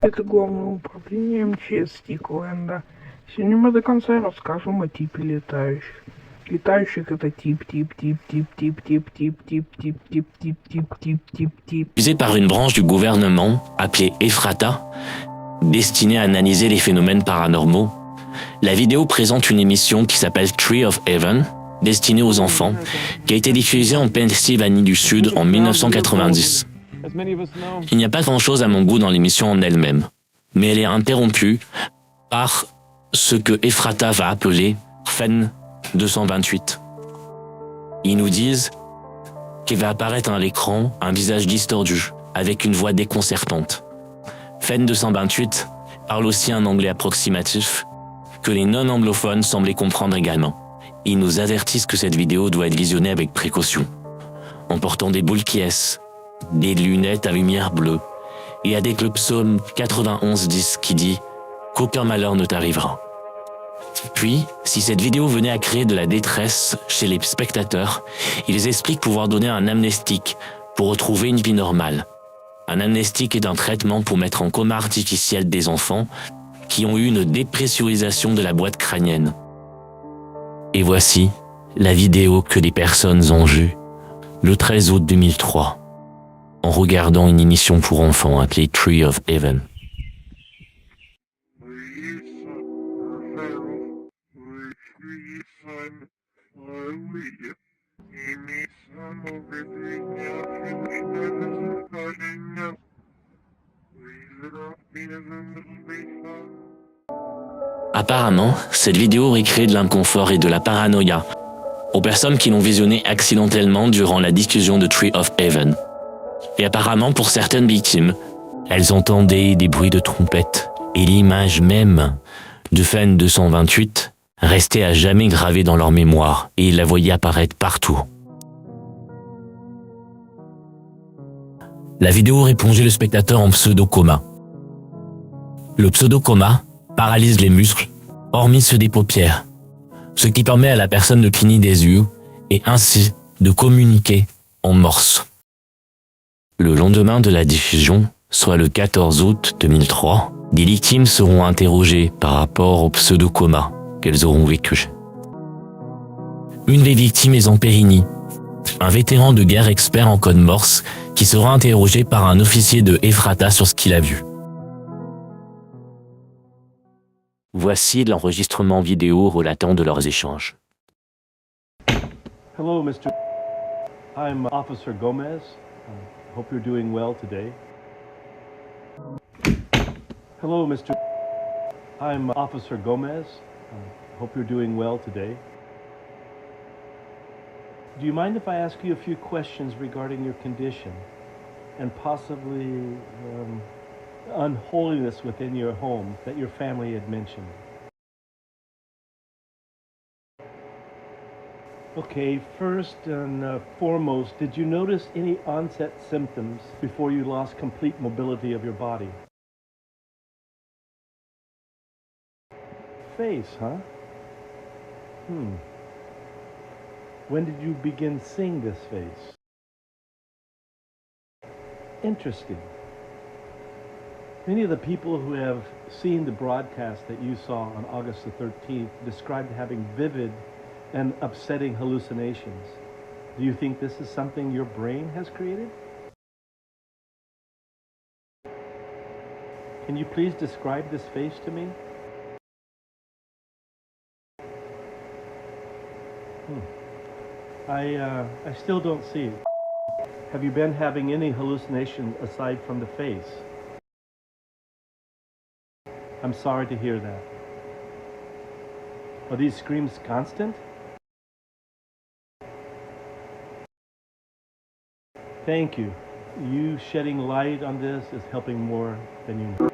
Это Главное управление МЧС Тикленда. Сегодня мы до конца расскажем о типе летающих. Летающих это тип. Utilisé par une branche du gouvernement appelée Ephrata, destinée à analyser les phénomènes paranormaux, la vidéo présente une émission qui s'appelle Tree of Heaven, destinée aux enfants, qui a été diffusée en Pennsylvanie du Sud en 1990. Il n'y a pas grand-chose à mon goût dans l'émission en elle-même, mais elle est interrompue par ce que Ephrata va appeler Fen 228. Ils nous disent qu'il va apparaître à l'écran un visage distordu, avec une voix déconcertante. Fen 228 parle aussi un anglais approximatif que les non-anglophones semblaient comprendre également. Ils nous avertissent que cette vidéo doit être visionnée avec précaution, en portant des boules qui est, des lunettes à lumière bleue, et avec le psaume 91:10 qui dit « qu'aucun malheur ne t'arrivera ». Puis, si cette vidéo venait à créer de la détresse chez les spectateurs, ils expliquent pouvoir donner un amnestique pour retrouver une vie normale. Un amnestique est un traitement pour mettre en coma artificiel des enfants qui ont eu une dépressurisation de la boîte crânienne. Et voici la vidéo que les personnes ont vue le 13 août 2003 en regardant une émission pour enfants appelée Tree of Heaven. Apparemment, cette vidéo aurait créé de l'inconfort et de la paranoïa aux personnes qui l'ont visionnée accidentellement durant la diffusion de Tree of Heaven. Et apparemment, pour certaines victimes, elles entendaient des bruits de trompettes et l'image même de Fen 228 restait à jamais gravée dans leur mémoire et ils la voyaient apparaître partout. La vidéo aurait plongé le spectateur en pseudo-coma. Le pseudo-coma paralyse les muscles, hormis ceux des paupières, ce qui permet à la personne de cligner des yeux et ainsi de communiquer en morse. Le lendemain de la diffusion, soit le 14 août 2003, des victimes seront interrogées par rapport au pseudo-coma qu'elles auront vécu. Une des victimes est Zamperini, un vétéran de guerre expert en code morse qui sera interrogé par un officier de Ephrata sur ce qu'il a vu. Voici l'enregistrement vidéo relatant de leurs échanges. Hello, Mr. I'm Officer Gomez. Hope you're doing well today. Hello, Mr. I'm Officer Gomez. Hope you're doing well today. Do you mind if I ask you a few questions regarding your condition and possibly unholiness within your home that your family had mentioned? Okay, first and foremost, did you notice any onset symptoms before you lost complete mobility of your body? Face, huh? When did you begin seeing this face? Interesting. Many of the people who have seen the broadcast that you saw on August the 13th described having vivid and upsetting hallucinations. Do you think this is something your brain has created? Can you please describe this face to me? I still don't see it. Have you been having any hallucination aside from the face? I'm sorry to hear that. Are these screams constant? Thank you. You shedding light on this is helping more than you know.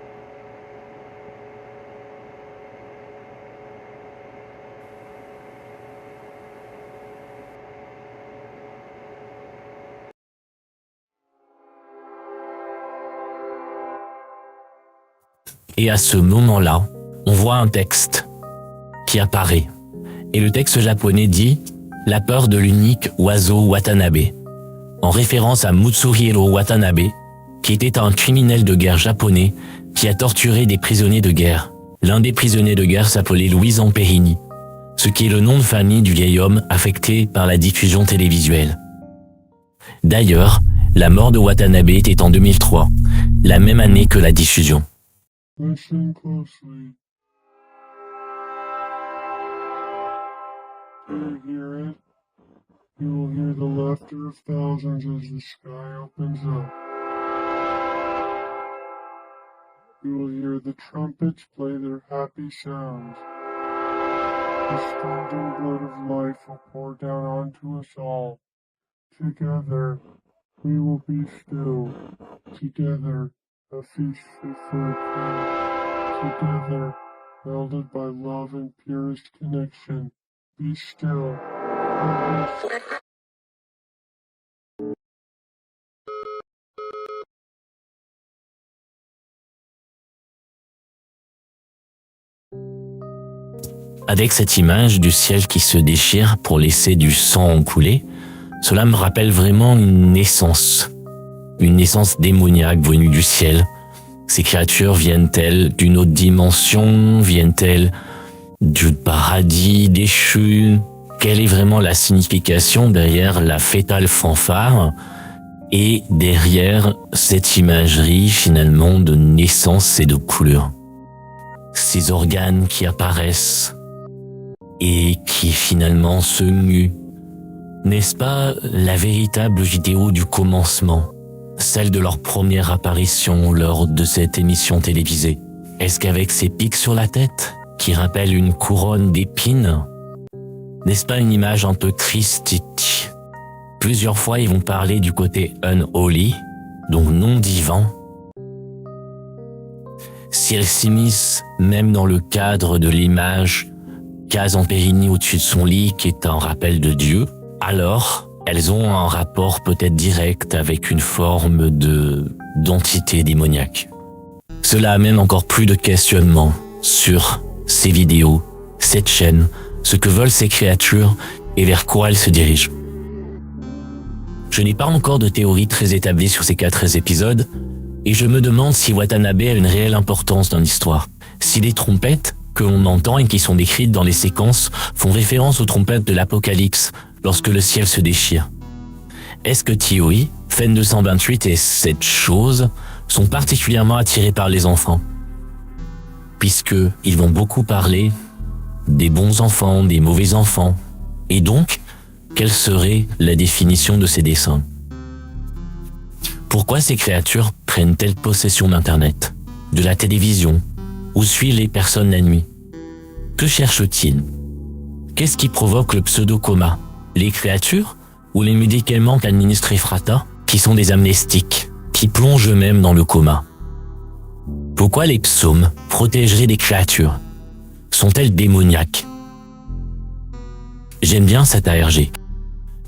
Et à ce moment-là, on voit un texte qui apparaît. Et le texte japonais dit « La peur de l'unique oiseau Watanabe », en référence à Mutsuhiro Watanabe, qui était un criminel de guerre japonais qui a torturé des prisonniers de guerre. L'un des prisonniers de guerre s'appelait Louis Zamperini, ce qui est le nom de famille du vieil homme affecté par la diffusion télévisuelle. D'ailleurs, la mort de Watanabe était en 2003, la même année que la diffusion. Listen closely. Do you hear it? You will hear the laughter of thousands as the sky opens up. You will hear the trumpets play their happy sounds. The standing blood of life will pour down onto us all. Together, we will be still. Together, a feast fit for a king. Together, melded by love and purest connection. Be still. Avec cette image du ciel qui se déchire pour laisser du sang couler, cela me rappelle vraiment une naissance démoniaque venue du ciel. Ces créatures viennent-elles d'une autre dimension? Viennent-elles du paradis déchu? Quelle est vraiment la signification derrière la fétale fanfare et derrière cette imagerie finalement de naissance et de couleur? Ces organes qui apparaissent et qui finalement se muent. N'est-ce pas la véritable vidéo du commencement, celle de leur première apparition lors de cette émission télévisée? Est-ce qu'avec ces pics sur la tête, qui rappellent une couronne d'épines, n'est-ce pas une image un peu christique? Plusieurs fois, ils vont parler du côté unholy, donc non divin. Si elles s'immiscent même dans le cadre de l'image qu'a Zamperini au-dessus de son lit, qui est un rappel de Dieu, alors elles ont un rapport peut-être direct avec une forme d'entité démoniaque. Cela amène encore plus de questionnements sur ces vidéos, cette chaîne, ce que veulent ces créatures et vers quoi elles se dirigent. Je n'ai pas encore de théorie très établie sur ces 4 épisodes, et je me demande si Watanabe a une réelle importance dans l'histoire. Si les trompettes que l'on entend et qui sont décrites dans les séquences font référence aux trompettes de l'Apocalypse lorsque le ciel se déchire. Est-ce que Thierry, Fen 228 et cette chose sont particulièrement attirés par les enfants? Puisqu'ils vont beaucoup parler des bons enfants, des mauvais enfants. Et donc, quelle serait la définition de ces dessins? Pourquoi ces créatures prennent-elles possession d'Internet, de la télévision, où suivent les personnes la nuit? Que cherchent-ils? Qu'est-ce qui provoque le pseudo-coma? Les créatures ou les médicaments qu'administre Ephrata, qui sont des amnestiques, qui plongent eux-mêmes dans le coma? Pourquoi les psaumes protégeraient des créatures? Sont-elles démoniaques? J'aime bien cette ARG,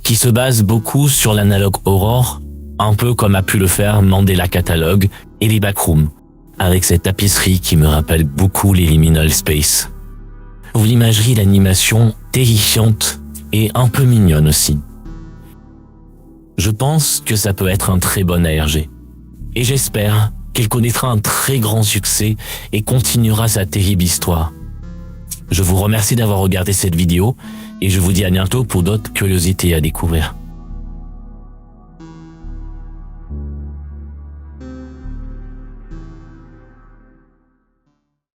qui se base beaucoup sur l'analogue Aurore, un peu comme a pu le faire Mandela Catalogue et les Backrooms, avec cette tapisserie qui me rappelle beaucoup les Liminal Space. Ou l'imagerie d'animation terrifiante et un peu mignonne aussi. Je pense que ça peut être un très bon ARG. Et j'espère qu'il connaîtra un très grand succès et continuera sa terrible histoire. Je vous remercie d'avoir regardé cette vidéo et je vous dis à bientôt pour d'autres curiosités à découvrir.